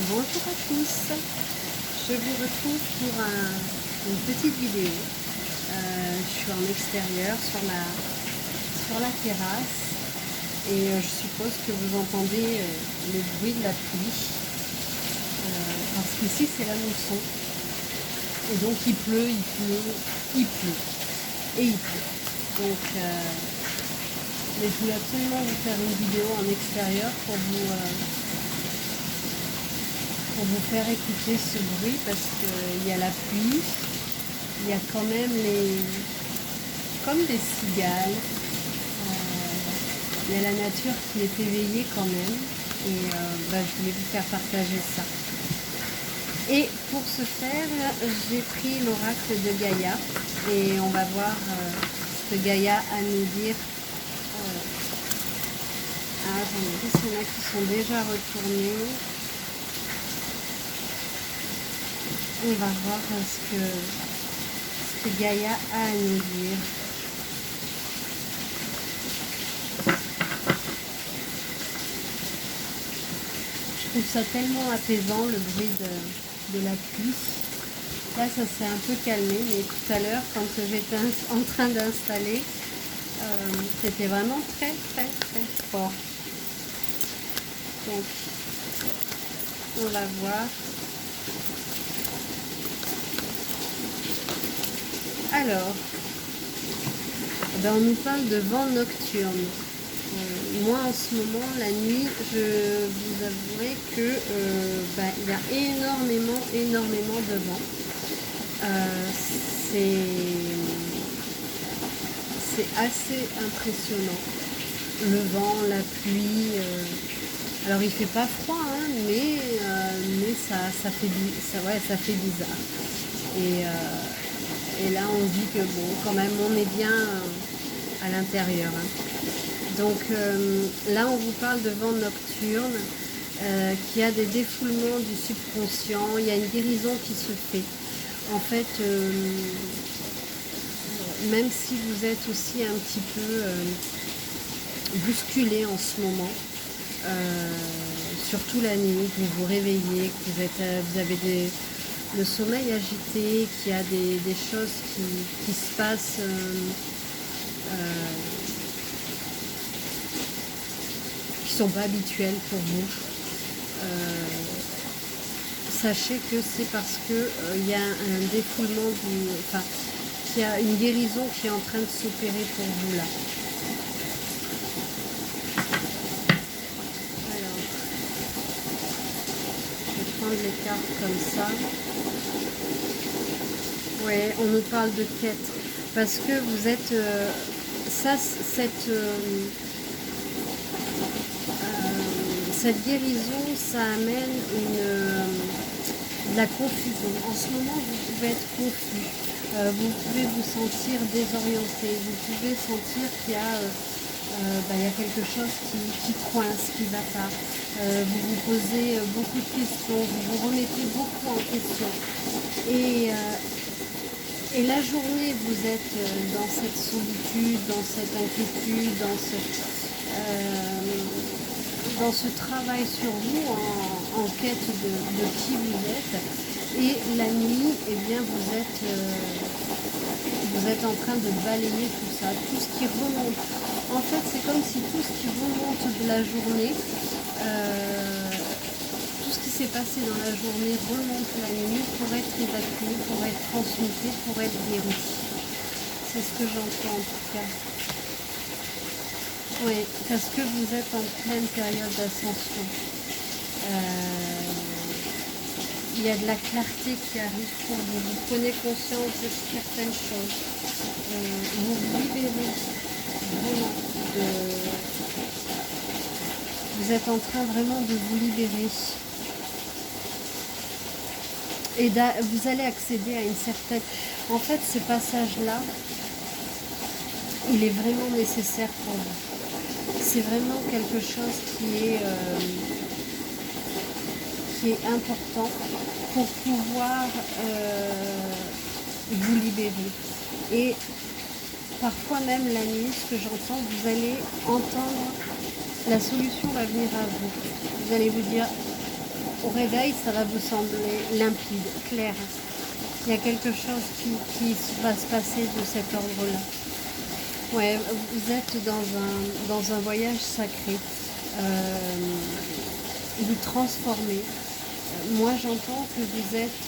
Bonjour à tous, je vous retrouve pour une petite vidéo. Je suis en extérieur sur la terrasse et je suppose que vous entendez le bruit de la pluie parce qu'ici c'est la mousson et donc il pleut et il pleut. Donc mais je voulais absolument vous faire une vidéo en extérieur pour vous faire écouter ce bruit parce qu'il y a la pluie, il y a quand même comme des cigales, il y a la nature qui est éveillée quand même et je voulais vous faire partager ça. Et pour ce faire, j'ai pris l'oracle de Gaïa et on va voir ce que Gaïa a à nous dire. J'en ai vu, il y en a qui sont déjà retournés. On va voir ce que Gaïa a à nous dire. Je trouve ça tellement apaisant, le bruit de la pluie. Là, ça s'est un peu calmé, mais tout à l'heure, quand j'étais en train d'installer, c'était vraiment très fort. Donc, on va voir. Alors, on nous parle de vent nocturne. Moi, en ce moment, la nuit, je vous avouerai que il y a énormément de vent. C'est assez impressionnant. Le vent, la pluie. Alors, il fait pas froid, hein, mais ça fait bizarre. Et là, on dit que bon, quand même, on est bien à l'intérieur. Hein. Donc là, on vous parle de vent nocturne, qui a des défoulements du subconscient. Il y a une guérison qui se fait. En fait, même si vous êtes aussi un petit peu bousculé en ce moment, surtout la nuit, que vous vous réveillez, que vous avez le sommeil agité, qu'il y a des choses qui se passent qui ne sont pas habituelles pour vous. Sachez que c'est parce que il y a un défoulement qu'il y a une guérison qui est en train de s'opérer pour vous là. Alors, je vais prendre les cartes comme ça. Ouais, on nous parle de quête parce que vous êtes cette guérison, ça amène de la confusion. En ce moment, vous pouvez être confus, vous pouvez vous sentir désorienté, vous pouvez sentir qu'il y a quelque chose qui coince, qui ne va pas. Vous vous posez beaucoup de questions, vous vous remettez beaucoup en question. Et la journée, vous êtes dans cette solitude, dans cette inquiétude, dans ce travail sur vous, en quête de qui vous êtes. Et la nuit, eh bien, vous êtes en train de balayer tout ça, tout ce qui remonte. En fait, c'est comme si tout ce qui remonte de la journée, tout ce qui s'est passé dans la journée remonte la nuit pour être évacué, pour être transmuté, pour être guéri. C'est ce que j'entends en tout cas. Oui, parce que vous êtes en pleine période d'ascension. Il y a de la clarté qui arrive pour vous. Vous prenez conscience de certaines choses. Vous vous libérez vraiment Vous êtes en train vraiment de vous libérer. Et vous allez accéder à une certaine... En fait, ce passage-là, il est vraiment nécessaire pour vous. C'est vraiment quelque chose qui est important pour pouvoir vous libérer. Et parfois même la nuit, ce que j'entends, vous allez entendre, la solution va venir à vous. Vous allez vous dire, Au réveil, ça va vous sembler limpide, clair. Il y a quelque chose qui va se passer de cet ordre-là. Ouais, vous êtes dans un voyage sacré. Vous transformez. Moi, j'entends que vous êtes...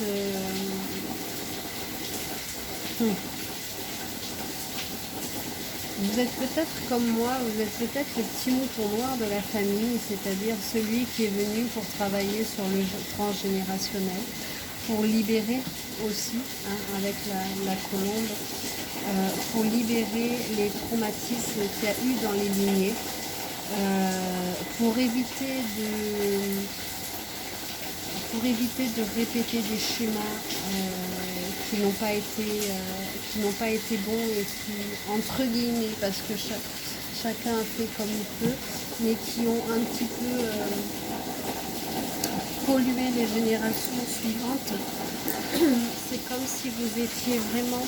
Vous êtes peut-être comme moi, vous êtes peut-être le petit mouton noir de la famille, c'est-à-dire celui qui est venu pour travailler sur le transgénérationnel, pour libérer aussi, hein, avec la colombe, pour libérer les traumatismes qu'il y a eu dans les lignées, pour éviter de répéter des schémas qui n'ont pas été bons et qui, entre guillemets, parce que chacun a fait comme il peut, mais qui ont un petit peu pollué les générations suivantes. C'est comme si vous étiez vraiment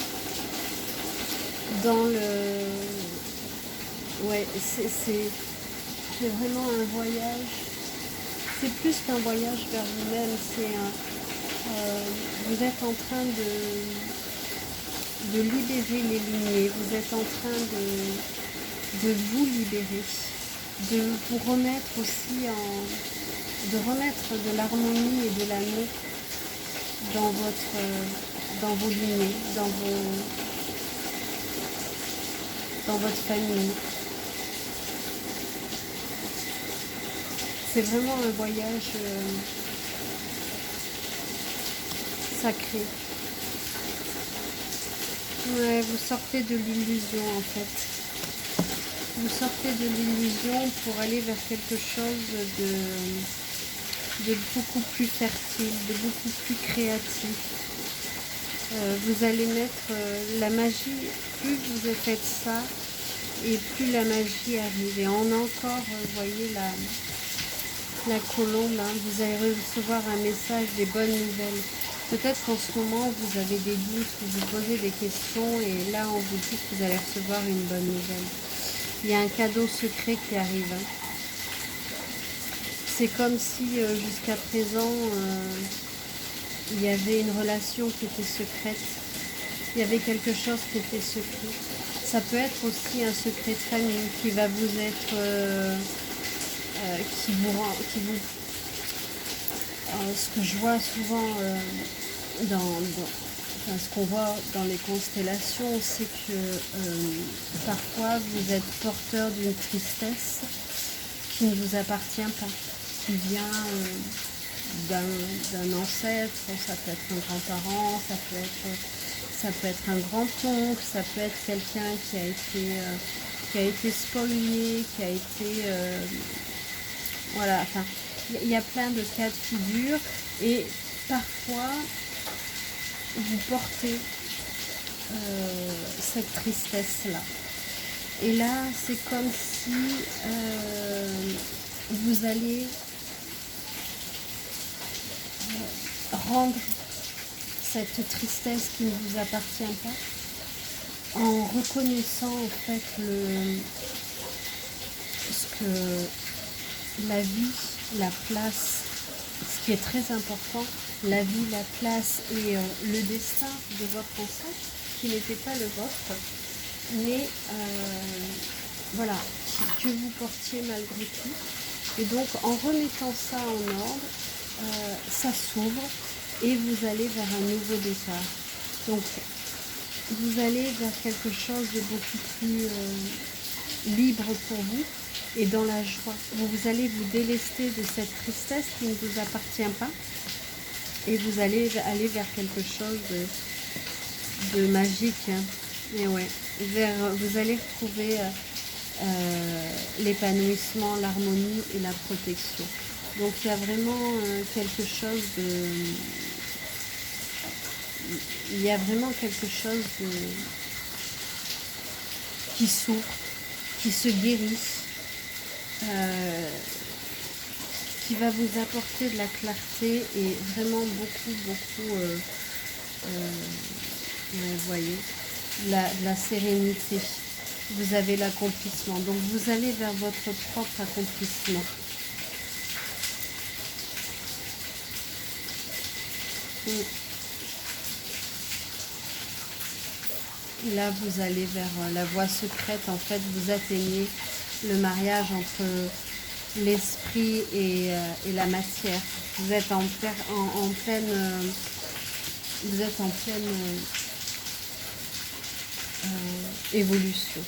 dans le... Ouais, c'est vraiment un voyage. C'est plus qu'un voyage vers vous-même, vous êtes en train de libérer les lignées, vous êtes en train de vous libérer, de vous remettre aussi de remettre de l'harmonie et de l'amour dans vos lignées, dans votre famille. C'est vraiment un voyage sacré. Ouais, vous sortez de l'illusion en fait. Vous sortez de l'illusion pour aller vers quelque chose de beaucoup plus fertile, de beaucoup plus créatif. Vous allez mettre la magie, plus vous faites ça, et plus la magie arrive. Et on a encore, vous voyez, la colombe, hein, vous allez recevoir un message, des bonnes nouvelles. Peut-être qu'en ce moment, vous avez des doutes, vous vous posez des questions, et là, on vous dit que vous allez recevoir une bonne nouvelle. Il y a un cadeau secret qui arrive. Hein. C'est comme si, jusqu'à présent, il y avait une relation qui était secrète. Il y avait quelque chose qui était secret. Ça peut être aussi un secret de famille qui va vous être... ce que je vois souvent ce qu'on voit dans les constellations, c'est que parfois vous êtes porteur d'une tristesse qui ne vous appartient pas, qui vient d'un ancêtre, ça peut être un grand-parent, ça peut être un grand-oncle, ça peut être quelqu'un qui a été spolié, qui a été... voilà, enfin, il y a plein de cas de figure et parfois vous portez cette tristesse-là. Et là, c'est comme si vous allez rendre cette tristesse qui ne vous appartient pas en reconnaissant en fait ce que la vie, la place, ce qui est très important, la vie, la place et le destin de votre ancêtre, qui n'était pas le vôtre, mais voilà, que vous portiez malgré tout. Et donc, en remettant ça en ordre, ça s'ouvre et vous allez vers un nouveau départ. Donc, vous allez vers quelque chose de beaucoup plus libre pour vous. Et dans la joie, vous allez vous délester de cette tristesse qui ne vous appartient pas et vous allez aller vers quelque chose de magique. Hein. Et ouais, vous allez retrouver l'épanouissement, l'harmonie et la protection. Donc il y a vraiment quelque chose qui s'ouvre, qui se guérit. Qui va vous apporter de la clarté et vraiment beaucoup, vous voyez, de la sérénité. Vous avez l'accomplissement. Donc vous allez vers votre propre accomplissement. Mm. Là, vous allez vers la voie secrète. En fait, vous atteignez le mariage entre l'esprit et la matière. Vous êtes en pleine, vous êtes en pleine évolution.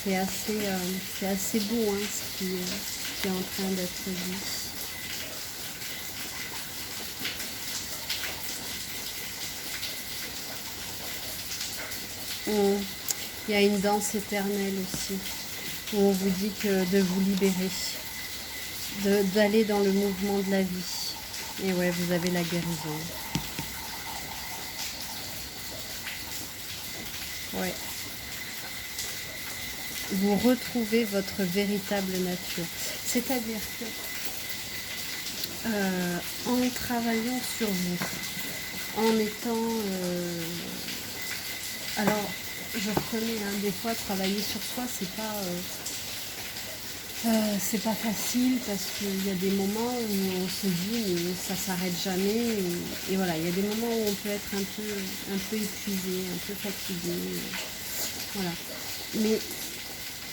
C'est assez beau hein, ce qui est en train d'être dit. Il y a une danse éternelle aussi, où on vous dit que de vous libérer, d'aller dans le mouvement de la vie. Et ouais, vous avez la guérison. Ouais. Vous retrouvez votre véritable nature. C'est-à-dire que en travaillant sur vous, en étant... alors, je reconnais, hein, des fois, travailler sur soi, c'est pas facile parce qu'il y a des moments où on se dit mais ça s'arrête jamais et voilà, il y a des moments où on peut être un peu épuisé, un peu fatigué, voilà.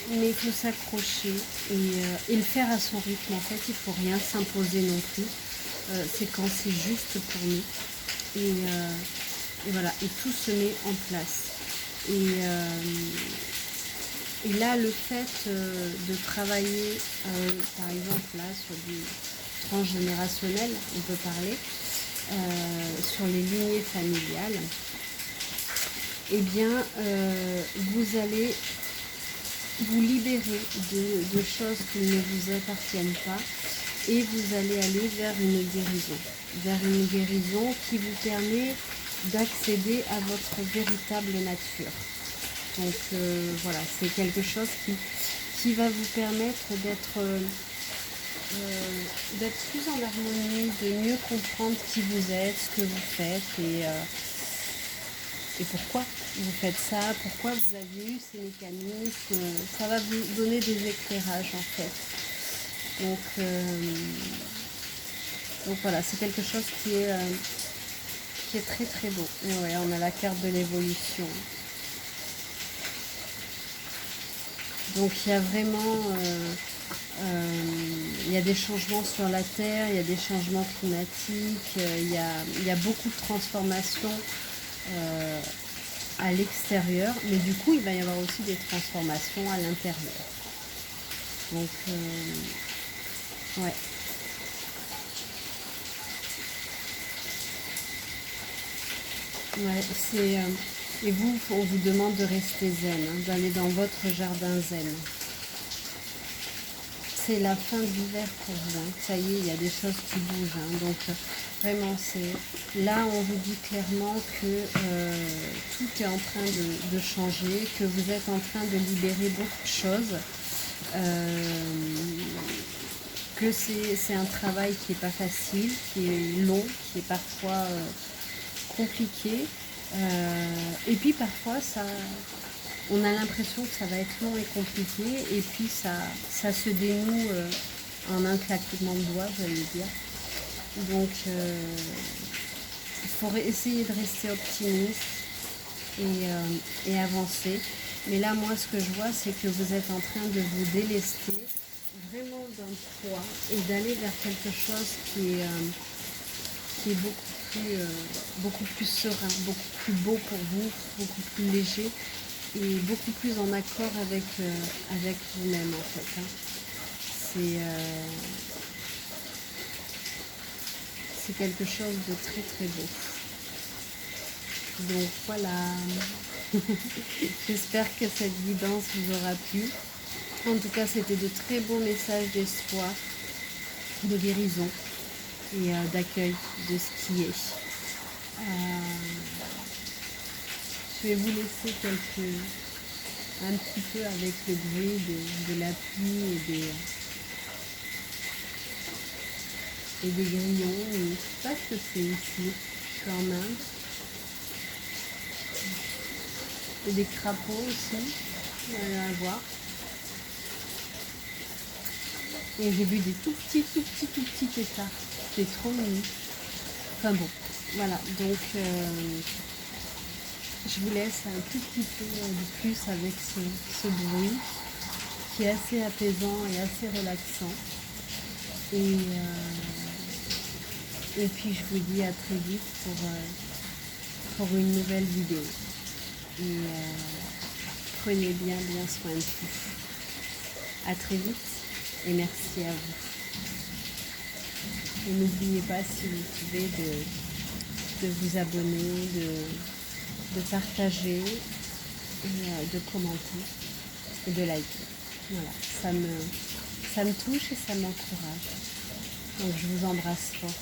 Mais il faut s'accrocher et le faire à son rythme. En fait, il ne faut rien s'imposer non plus. C'est quand c'est juste pour nous. Et voilà, et tout se met en place. Et là, le fait de travailler, par exemple, là, sur du transgénérationnel, on peut parler, sur les lignées familiales, eh bien, vous allez vous libérer de choses qui ne vous appartiennent pas et vous allez aller vers une guérison qui vous permet d'accéder à votre véritable nature. Donc voilà, c'est quelque chose qui va vous permettre d'être plus en harmonie, de mieux comprendre qui vous êtes, ce que vous faites et pourquoi vous faites ça, pourquoi vous avez eu ces mécanismes. Ça va vous donner des éclairages en fait. Donc voilà, c'est quelque chose qui est très très beau. Et ouais, on a la carte de l'évolution. Donc il y a vraiment il y a des changements sur la Terre, il y a des changements climatiques, il y a beaucoup de transformations à l'extérieur, mais du coup il va y avoir aussi des transformations à l'intérieur. Donc ouais. Ouais, et vous, on vous demande de rester zen, hein, d'aller dans votre jardin zen. C'est la fin de l'hiver pour vous, hein. Ça y est, il y a des choses qui bougent, hein. Donc vraiment, là on vous dit clairement que tout est en train de changer, que vous êtes en train de libérer beaucoup de choses, que c'est un travail qui n'est pas facile, qui est long, qui est parfois compliqué, et puis parfois on a l'impression que ça va être long et compliqué, et puis ça se dénoue en un claquement de doigts, j'allais dire. Donc il faut essayer de rester optimiste et avancer. Mais là, moi, ce que je vois, c'est que vous êtes en train de vous délester vraiment d'un poids et d'aller vers quelque chose qui est beaucoup plus serein, beaucoup plus beau pour vous, beaucoup plus léger et beaucoup plus en accord avec vous-même en fait. Hein. C'est quelque chose de très très beau. Donc voilà. J'espère que cette guidance vous aura plu. En tout cas, c'était de très beaux messages d'espoir, de guérison et d'accueil de ce qui est. Je vais vous laisser un petit peu avec le bruit de la pluie et des grillons. Je ne sais pas ce que c'est ici. Je suis en Inde. Et des crapauds aussi, à voir. Et j'ai vu des tout petits têtards. C'était trop mignon. Enfin bon, voilà. Donc, je vous laisse un tout petit peu de plus avec ce bruit qui est assez apaisant et assez relaxant. Et puis je vous dis à très vite pour une nouvelle vidéo. Et prenez bien soin de vous. À très vite et merci à vous. Et n'oubliez pas, si vous pouvez, de vous abonner, de partager, et, de commenter et de liker. Voilà, ça me touche et ça m'encourage. Donc je vous embrasse fort.